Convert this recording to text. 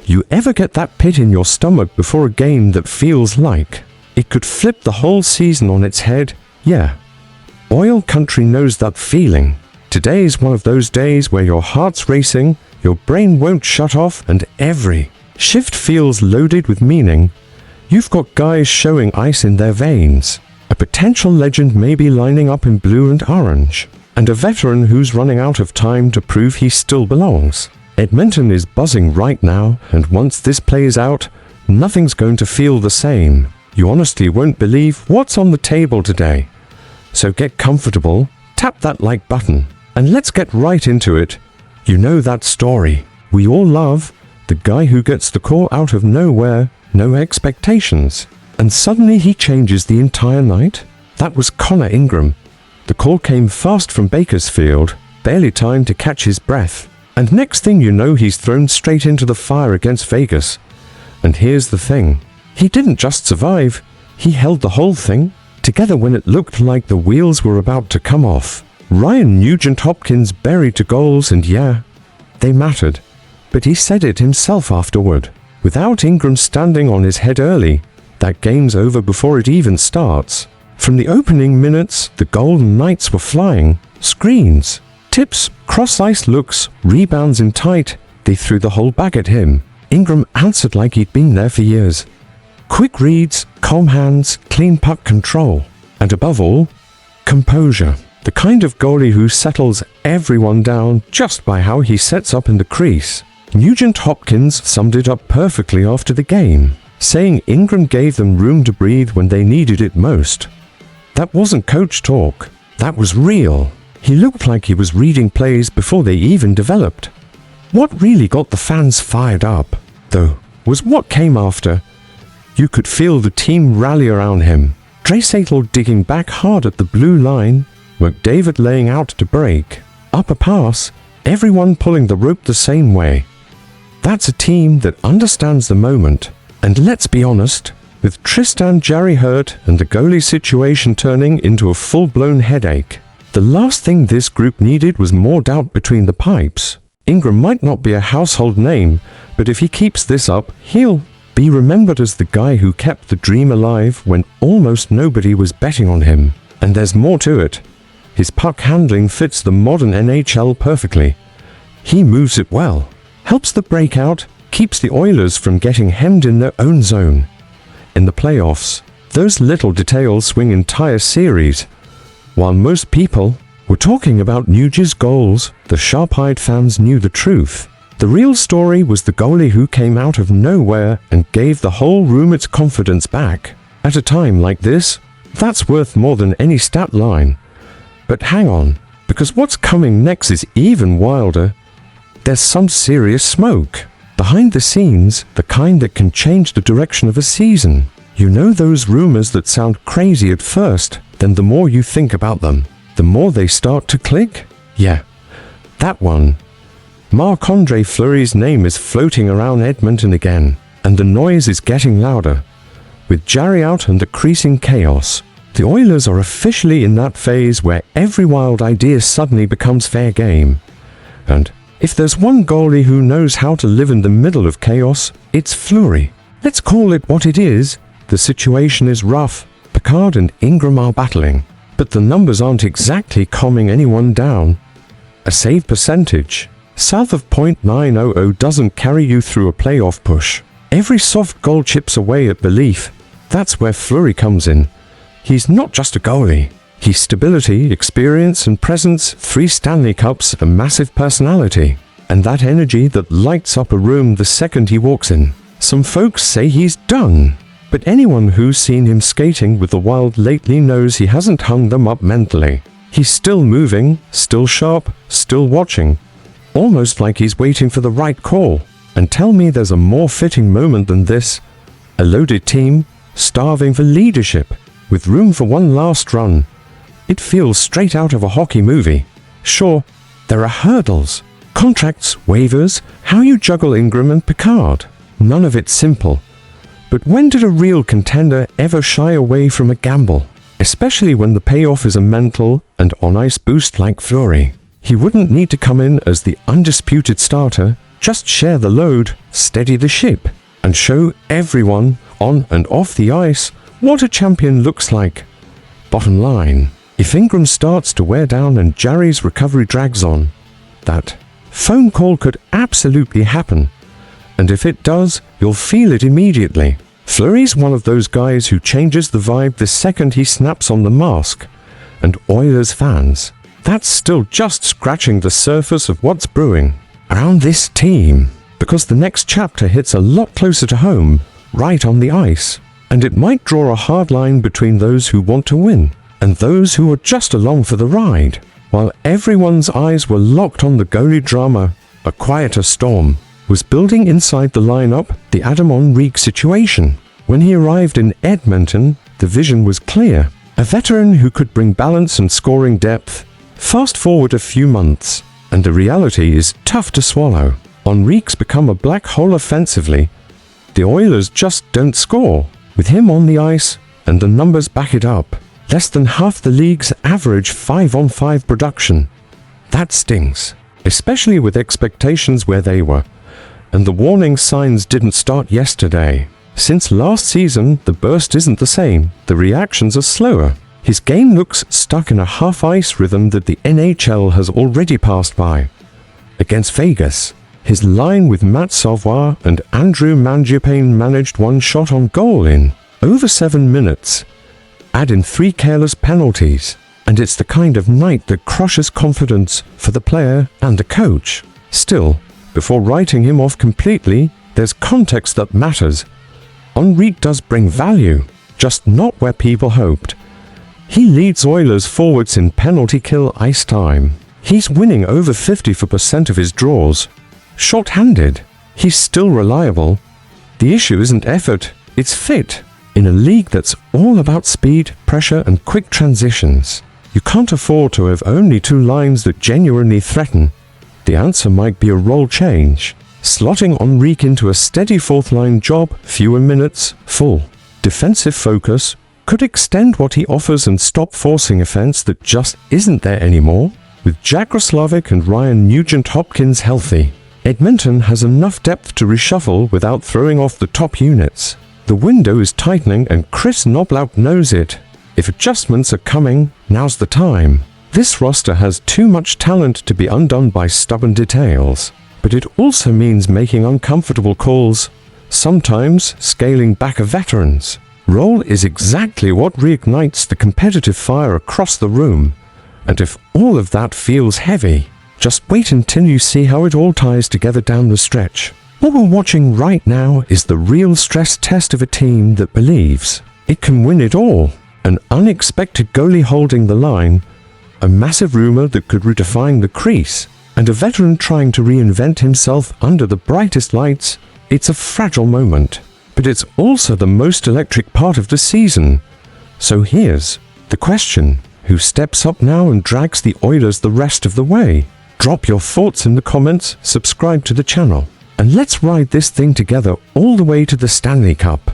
You ever get that pit in your stomach before a game that feels like it could flip the whole season on its head? Yeah. Oil Country knows that feeling. Today is one of those days where your heart's racing, your brain won't shut off, and every shift feels loaded with meaning. You've got guys showing ice in their veins. A potential legend may be lining up in blue and orange, and a veteran who's running out of time to prove he still belongs. Edmonton is buzzing right now, and once this plays out, nothing's going to feel the same. You honestly won't believe what's on the table today. So get comfortable, tap that like button, and let's get right into it. You know that story we all love, the guy who gets the call out of nowhere, no expectations, and suddenly he changes the entire night? That was Connor Ingram. The call came fast from Bakersfield, barely time to catch his breath. And next thing you know, he's thrown straight into the fire against Vegas. And here's the thing. He didn't just survive, he held the whole thing together when it looked like the wheels were about to come off. Ryan Nugent-Hopkins buried 2 goals, and yeah, they mattered. But he said it himself afterward. Without Ingram standing on his head early, that game's over before it even starts. From the opening minutes, the Golden Knights were flying. Screens, tips, cross-ice looks, rebounds in tight. They threw the whole bag at him. Ingram answered like he'd been there for years. Quick reads, calm hands, clean puck control. And above all, composure. The kind of goalie who settles everyone down just by how he sets up in the crease. Nugent-Hopkins summed it up perfectly after the game, saying Ingram gave them room to breathe when they needed it most. That wasn't coach talk. That was real. He looked like he was reading plays before they even developed. What really got the fans fired up, though, was what came after. You could feel the team rally around him. Draisaitl digging back hard at the blue line, McDavid laying out to break. Up a pass, everyone pulling the rope the same way. That's a team that understands the moment. And let's be honest, with Tristan Jarry hurt and the goalie situation turning into a full-blown headache, the last thing this group needed was more doubt between the pipes. Ingram might not be a household name, but if he keeps this up, he'll be remembered as the guy who kept the dream alive when almost nobody was betting on him. And there's more to it. His puck handling fits the modern NHL perfectly. He moves it well, helps the breakout, keeps the Oilers from getting hemmed in their own zone. In the playoffs, those little details swing entire series. While most people were talking about Nuge's goals, the sharp-eyed fans knew the truth. The real story was the goalie who came out of nowhere and gave the whole room its confidence back. At a time like this, that's worth more than any stat line. But hang on, because what's coming next is even wilder. There's some serious smoke. Behind the scenes, the kind that can change the direction of a season. You know those rumors that sound crazy at first, then the more you think about them, the more they start to click? Yeah, that one. Marc-Andre Fleury's name is floating around Edmonton again, and the noise is getting louder. With Jarry out and decreasing chaos, the Oilers are officially in that phase where every wild idea suddenly becomes fair game. And if there's one goalie who knows how to live in the middle of chaos, it's Fleury. Let's call it what it is. The situation is rough. Picard and Ingram are battling, but the numbers aren't exactly calming anyone down. A save percentage south of .900 doesn't carry you through a playoff push. Every soft goal chips away at belief. That's where Fleury comes in. He's not just a goalie. He's stability, experience and presence, 3 Stanley Cups, a massive personality, and that energy that lights up a room the second he walks in. Some folks say he's done, but anyone who's seen him skating with the Wild lately knows he hasn't hung them up mentally. He's still moving, still sharp, still watching, almost like he's waiting for the right call. And tell me there's a more fitting moment than this. A loaded team, starving for leadership, with room for one last run. It feels straight out of a hockey movie. Sure, there are hurdles, contracts, waivers, how you juggle Ingram and Picard. None of it's simple. But when did a real contender ever shy away from a gamble? Especially when the payoff is a mental and on-ice boost like Fleury. He wouldn't need to come in as the undisputed starter. Just share the load, steady the ship, and show everyone on and off the ice what a champion looks like. Bottom line, if Ingram starts to wear down and Jarry's recovery drags on, that phone call could absolutely happen. And if it does, you'll feel it immediately. Fleury's one of those guys who changes the vibe the second he snaps on the mask. And Oilers fans, that's still just scratching the surface of what's brewing around this team. Because the next chapter hits a lot closer to home, right on the ice. And it might draw a hard line between those who want to win and those who are just along for the ride. While everyone's eyes were locked on the goalie drama, a quieter storm was building inside the lineup. The Henrique situation. When he arrived in Edmonton, the vision was clear. A veteran who could bring balance and scoring depth. Fast forward a few months, and the reality is tough to swallow. Henrique's become a black hole offensively. The Oilers just don't score. With him on the ice, and the numbers back it up. Less than half the league's average 5-on-5 production. That stings, especially with expectations where they were. And the warning signs didn't start yesterday. Since last season, the burst isn't the same. The reactions are slower. His game looks stuck in a half-ice rhythm that the NHL has already passed by. Against Vegas, his line with Matt Sauvoir and Andrew Mangiapane managed one shot on goal in over 7 minutes. Add in 3 careless penalties, and it's the kind of night that crushes confidence for the player and the coach. Still, before writing him off completely, there's context that matters. Henrique does bring value, just not where people hoped. He leads Oilers forwards in penalty kill ice time. He's winning over 50% of his draws. Short-handed, he's still reliable. The issue isn't effort, it's fit. In a league that's all about speed, pressure, and quick transitions, you can't afford to have only 2 lines that genuinely threaten. The answer might be a role change. Slotting Henrique into a steady 4th-line job, fewer minutes, full defensive focus, could extend what he offers and stop forcing offense that just isn't there anymore. With Jack Roslovic and Ryan Nugent-Hopkins healthy, Edmonton has enough depth to reshuffle without throwing off the top units. The window is tightening and Chris Knobloch knows it. If adjustments are coming, now's the time. This roster has too much talent to be undone by stubborn details. But it also means making uncomfortable calls, sometimes scaling back a veteran's role is exactly what reignites the competitive fire across the room. And if all of that feels heavy, just wait until you see how it all ties together down the stretch. What we're watching right now is the real stress test of a team that believes it can win it all. An unexpected goalie holding the line, a massive rumor that could redefine the crease, and a veteran trying to reinvent himself under the brightest lights. It's a fragile moment, but it's also the most electric part of the season. So here's the question: who steps up now and drags the Oilers the rest of the way? Drop your thoughts in the comments, subscribe to the channel, and let's ride this thing together all the way to the Stanley Cup.